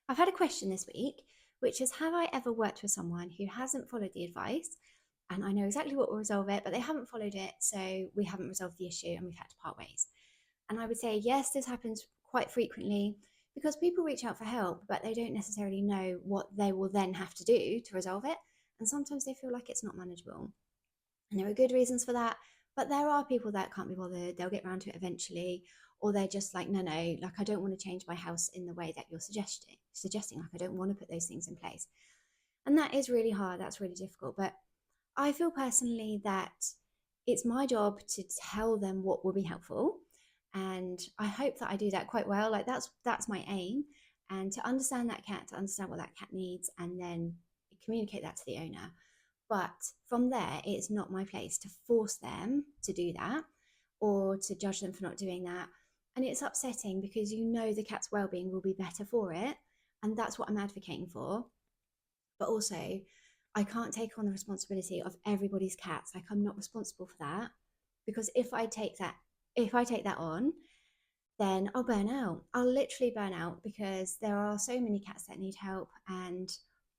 I've had a question this week, which is, have I ever worked with someone who hasn't followed the advice? And I know exactly what will resolve it, but they haven't followed it. So we haven't resolved the issue and we've had to part ways. And I would say, yes, this happens quite frequently because people reach out for help, but they don't necessarily know what they will then have to do to resolve it. And sometimes they feel like it's not manageable. And there are good reasons for that. But there are people that can't be bothered. They'll get around to it eventually. Or they're just like, no, no, like I don't want to change my house in the way that you're suggesting. Like I don't want to put those things in place. And that is really hard. That's really difficult. But I feel personally that it's my job to tell them what will be helpful. And I hope that I do that quite well. Like that's my aim. And to understand that cat, to understand what that cat needs, and then communicate that to the owner. But from there, it's not my place to force them to do that or to judge them for not doing that. And it's upsetting because you know the cat's well-being will be better for it. And that's what I'm advocating for. But also, I can't take on the responsibility of everybody's cats. Like I'm not responsible for that. Because if I take that on, then I'll burn out. I'll literally burn out because there are so many cats that need help and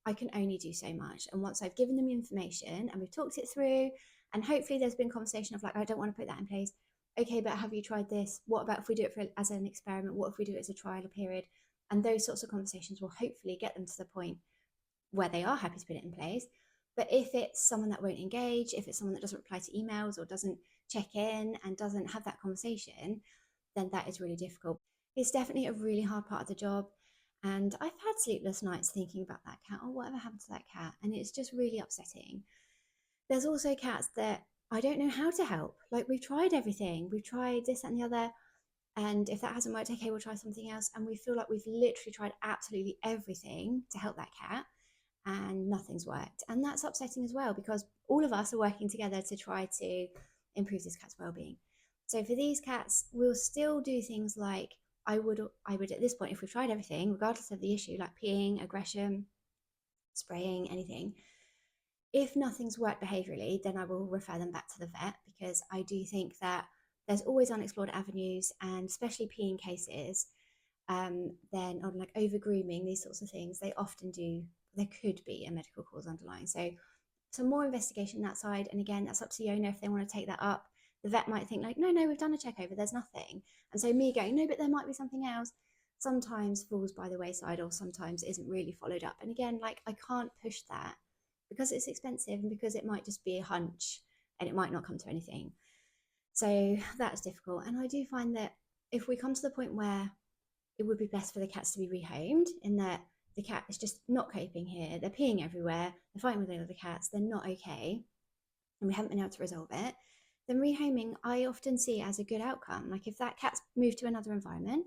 I can only do so much. And once I've given them the information and we've talked it through, and hopefully there's been conversation of like, I don't want to put that in place. Okay, but have you tried this? What about if we do it as an experiment? What if we do it as a trial period? And those sorts of conversations will hopefully get them to the point where they are happy to put it in place. But if it's someone that won't engage, if it's someone that doesn't reply to emails or doesn't check in and doesn't have that conversation, then that is really difficult. It's definitely a really hard part of the job. And I've had sleepless nights thinking about that cat or whatever happened to that cat. And it's just really upsetting. There's also cats that I don't know how to help. Like we've tried everything, we've tried this and the other. And if that hasn't worked, okay, we'll try something else. And we feel like we've literally tried absolutely everything to help that cat and nothing's worked. And that's upsetting as well because all of us are working together to try to improve this cat's well-being. So for these cats, we'll still do things like I would at this point, if we've tried everything, regardless of the issue, like peeing, aggression, spraying, anything. If nothing's worked behaviourally, then I will refer them back to the vet because I do think that there's always unexplored avenues, and especially peeing cases, then on like over grooming, these sorts of things, they often do. There could be a medical cause underlying. So some more investigation that side. And again, that's up to the owner if they want to take that up. The vet might think like, no, no, we've done a check over, there's nothing. And so me going, no, but there might be something else, sometimes falls by the wayside or sometimes isn't really followed up. And again, like I can't push that because it's expensive and because it might just be a hunch and it might not come to anything. So that's difficult. And I do find that if we come to the point where it would be best for the cats to be rehomed, in that the cat is just not coping here, they're peeing everywhere, they're fighting with the other cats, they're not okay, and we haven't been able to resolve it, then rehoming I often see as a good outcome. Like if that cat's moved to another environment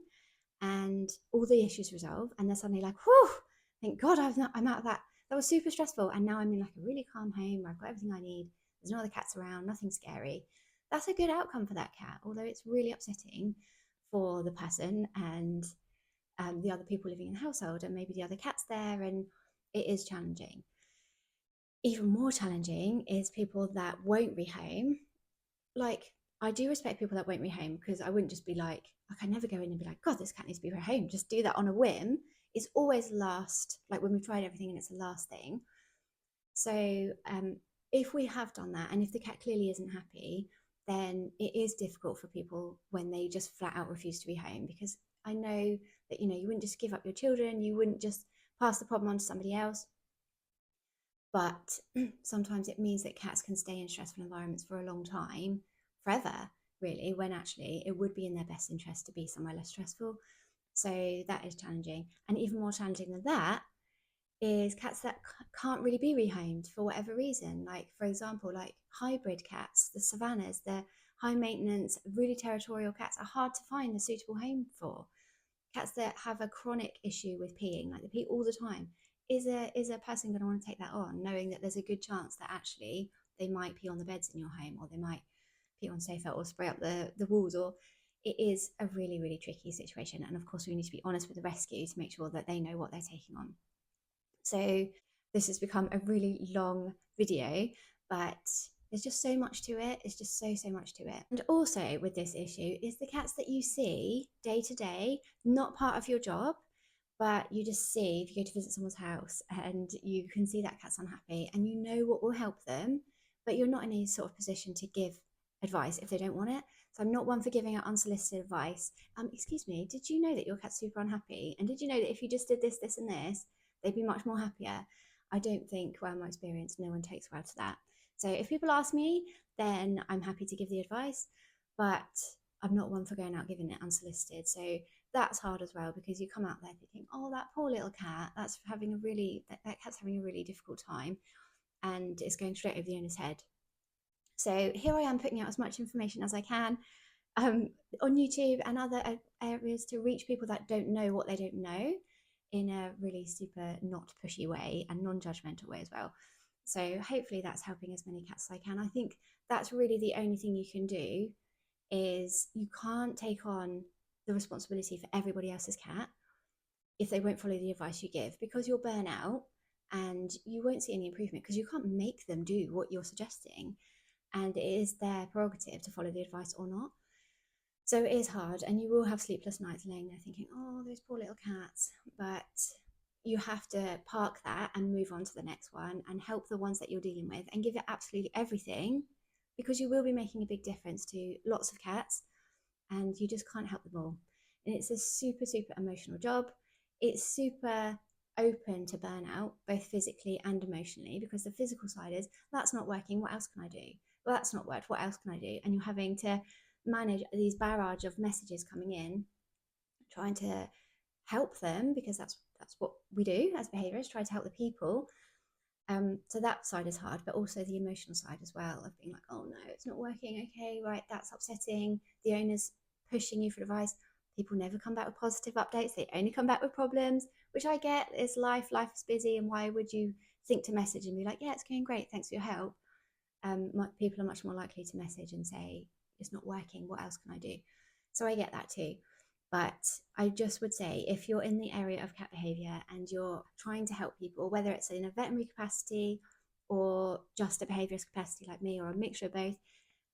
and all the issues resolve, and they're suddenly like, whew, thank God I'm out of that. That was super stressful. And now I'm in like a really calm home where I've got everything I need. There's no other cats around, nothing scary. That's a good outcome for that cat, although it's really upsetting for the person and the other people living in the household and maybe the other cats there. And it is challenging. Even more challenging is people that won't rehome. Like, I do respect people that won't rehome because I wouldn't just be like I never go in and be like, God, this cat needs to be rehomed. Just do that on a whim. It's always last, like when we've tried everything and it's the last thing. So if we have done that and if the cat clearly isn't happy, then it is difficult for people when they just flat out refuse to rehome, because I know that you wouldn't just give up your children, you wouldn't just pass the problem on to somebody else. But sometimes it means that cats can stay in stressful environments for a long time, forever, really, when actually it would be in their best interest to be somewhere less stressful. So that is challenging. And even more challenging than that is cats that can't really be rehomed for whatever reason. Like, for example, like hybrid cats, the savannas, the high maintenance, really territorial cats are hard to find a suitable home for. Cats that have a chronic issue with peeing, like they pee all the time, is a person going to want to take that on, knowing that there's a good chance that actually they might pee on the beds in your home, or they might pee on sofa, or spray up the walls, or it is a really, really tricky situation. And of course, we need to be honest with the rescue to make sure that they know what they're taking on. So this has become a really long video, but there's just so much to it. It's just so much to it. And also with this issue is the cats that you see day to day, not part of your job, But you just see, if you go to visit someone's house and you can see that cat's unhappy and you know what will help them, but you're not in any sort of position to give advice if they don't want it. So I'm not one for giving out unsolicited advice. Excuse me, did you know that your cat's super unhappy? And did you know that if you just did this, this, and this, they'd be much more happier? I don't think, well, in my experience, no one takes well to that. So if people ask me, then I'm happy to give the advice, but I'm not one for going out giving it unsolicited. So that's hard as well, because you come out there thinking, oh, that poor little cat, that's having a really, that cat's having a really difficult time, and it's going straight over the owner's head. So here I am putting out as much information as I can, um, on YouTube and other areas, to reach people that don't know what they don't know, in a really super not pushy way and non-judgmental way as well. So hopefully that's helping as many cats as I can. I think that's really the only thing you can do, is you can't take on the responsibility for everybody else's cat if they won't follow the advice you give, because you'll burn out and you won't see any improvement, because you can't make them do what you're suggesting, and it is their prerogative to follow the advice or not. So it is hard, and you will have sleepless nights laying there thinking, oh, those poor little cats. But you have to park that and move on to the next one and help the ones that you're dealing with and give it absolutely everything, because you will be making a big difference to lots of cats, and you just can't help them all. And it's a super, super emotional job. It's super open to burnout, both physically and emotionally, because the physical side is, that's not working, what else can I do? Well, that's not worked, what else can I do? And you're having to manage these barrage of messages coming in, trying to help them, because that's what we do as behaviourists, try to help the people. So that side is hard, but also the emotional side as well, of being like, oh no, it's not working. Okay, right, that's upsetting. The owner's pushing you for advice. People never come back with positive updates. They only come back with problems, which I get. It's life. Life is busy, and why would you think to message and be like, yeah, it's going great, thanks for your help? People are much more likely to message and say, it's not working, what else can I do? So I get that too. But I just would say, if you're in the area of cat behavior and you're trying to help people, whether it's in a veterinary capacity or just a behaviorist capacity like me, or a mixture of both,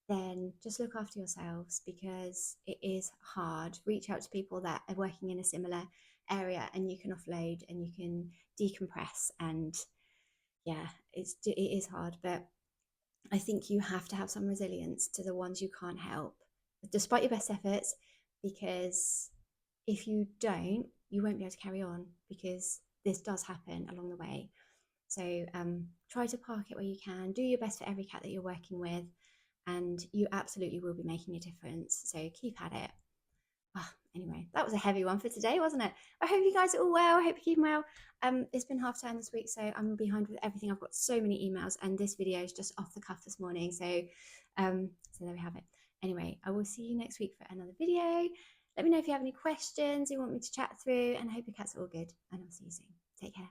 then just look after yourselves, because it is hard. Reach out to people that are working in a similar area, and you can offload and you can decompress. And yeah, it is hard, but I think you have to have some resilience to the ones you can't help, despite your best efforts, because if you don't, you won't be able to carry on, because this does happen along the way. So try to park it where you can, do your best for every cat that you're working with, and you absolutely will be making a difference. So keep at it. Anyway, that was a heavy one for today, wasn't it? I hope you guys are all well. I hope you're keeping well. It's been half term this week, so I'm behind with everything. I've got so many emails, and this video is just off the cuff this morning. So there we have it. Anyway, I will see you next week for another video. Let me know if you have any questions you want me to chat through, and I hope your cats are all good, and I'll see you soon. Take care.